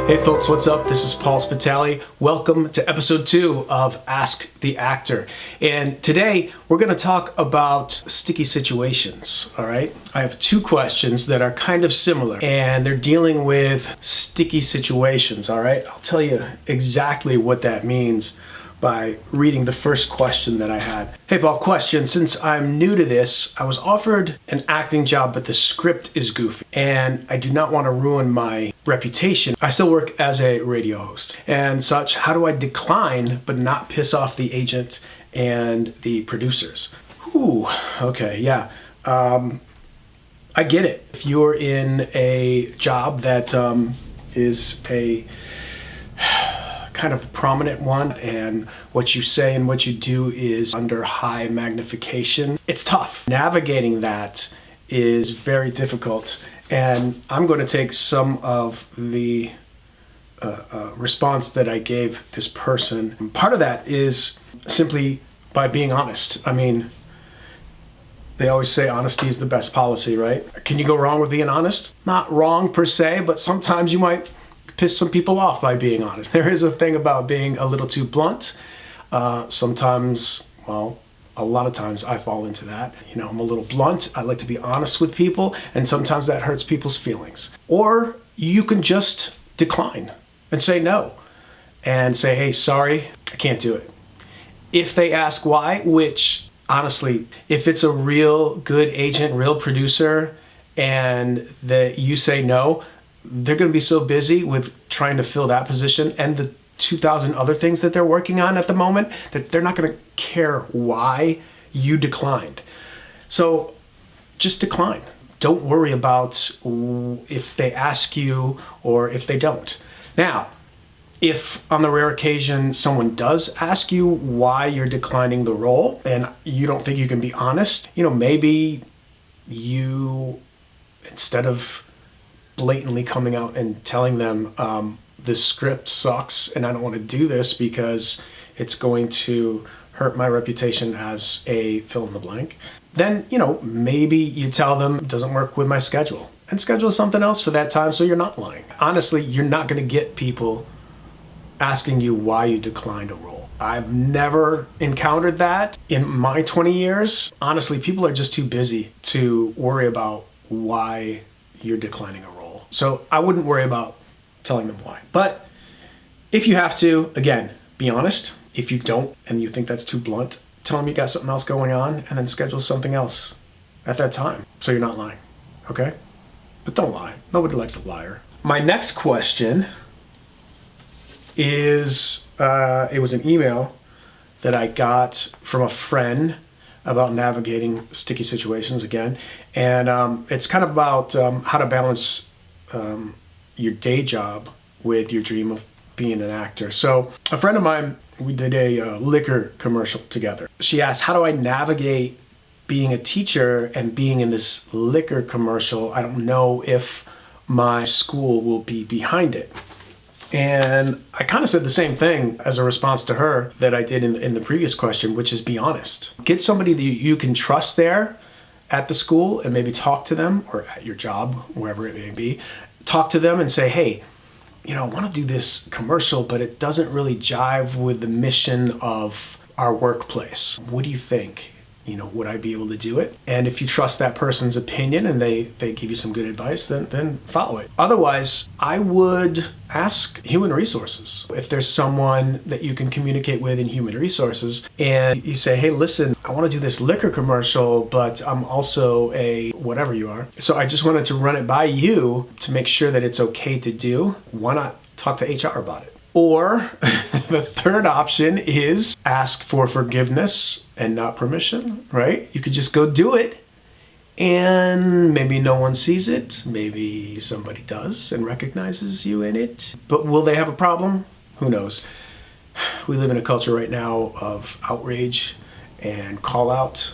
Hey folks, what's up? This is Paul Spitale. Welcome to episode 2 of Ask the Actor. And today we're going to talk about sticky situations, all right? I have 2 questions that are kind of similar and they're dealing with sticky situations, all right? I'll tell you exactly what that means by reading the first question that I had. Hey Paul, question. Since I'm new to this, I was offered an acting job, but the script is goofy and I do not want to ruin my reputation. I still work as a radio host and such. How do I decline but not piss off the agent and the producers? Ooh, okay, yeah. I get it. If you're in a job that is a kind of prominent one and what you say and what you do is under high magnification, it's tough. Navigating that is very difficult, and I'm going to take some of the response that I gave this person. And part of that is simply by being honest. I mean, they always say honesty is the best policy, right? Can you go wrong with being honest? Not wrong per se, but sometimes you might piss some people off by being honest. There is a thing about being a little too blunt. Sometimes, well, a lot of times I fall into that. You know, I'm a little blunt. I like to be honest with people, and sometimes that hurts people's feelings. Or you can just decline and say no and say, hey, sorry, I can't do it. If they ask why, which honestly, if it's a real good agent, real producer, and that you say no, they're going to be so busy with trying to fill that position and the 2,000 other things that they're working on at the moment that they're not going to care why you declined. So just decline. Don't worry about if they ask you or if they don't. Now, if on the rare occasion someone does ask you why you're declining the role and you don't think you can be honest, you know, maybe you, instead of blatantly coming out and telling them the script sucks and I don't want to do this because it's going to hurt my reputation as a fill in the blank, then, you know, maybe you tell them it doesn't work with my schedule and schedule something else for that time so you're not lying. Honestly, you're not going to get people asking you why you declined a role. I've never encountered that in my 20 years. Honestly, people are just too busy to worry about why you're declining a role. So I wouldn't worry about telling them why. But if you have to, again, be honest. If you don't and you think that's too blunt, tell them you got something else going on and then schedule something else at that time so you're not lying, okay? But don't lie. Nobody likes a liar. My next question is, it was an email that I got from a friend about navigating sticky situations again. And it's kind of about how to balance your day job with your dream of being an actor. So a friend of mine, we did a liquor commercial together. She asked, how do I navigate being a teacher and being in this liquor commercial? I don't know if my school will be behind it. And I kind of said the same thing as a response to her that I did in the previous question, which is be honest. Get somebody that you can trust there at the school and maybe talk to them, or at your job, wherever it may be. Talk to them and say, hey, you know, I want to do this commercial, but it doesn't really jive with the mission of our workplace. What do you think? You know, would I be able to do it? And if you trust that person's opinion and they give you some good advice, then follow it. Otherwise, I would ask human resources. If there's someone that you can communicate with in human resources and you say, hey, listen, I want to do this liquor commercial, but I'm also a whatever you are. So I just wanted to run it by you to make sure that it's okay to do. Why not talk to HR about it? Or the third option is ask for forgiveness and not permission, right? You could just go do it and maybe no one sees it. Maybe somebody does and recognizes you in it. But will they have a problem? Who knows? We live in a culture right now of outrage and call out.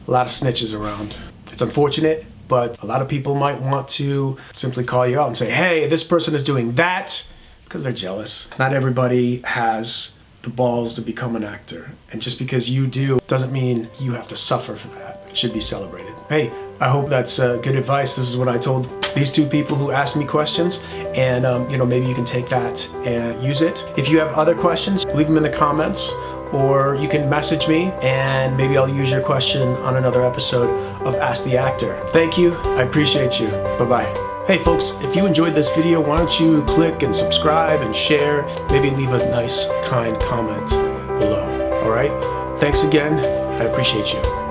A lot of snitches around. It's unfortunate, but a lot of people might want to simply call you out and say, hey, this person is doing that, because they're jealous. Not everybody has the balls to become an actor. And just because you do doesn't mean you have to suffer for that. It should be celebrated. hey, I hope that's good advice. This is what I told these two people who asked me questions, and maybe you can take that and use it. If you have other questions, leave them in the comments, or you can message me and maybe I'll use your question on another episode of Ask the Actor. Thank you. I appreciate you. Bye-bye. Hey folks, if you enjoyed this video, why don't you click and subscribe and share, maybe leave a nice, kind comment below. All right? Thanks again. I appreciate you.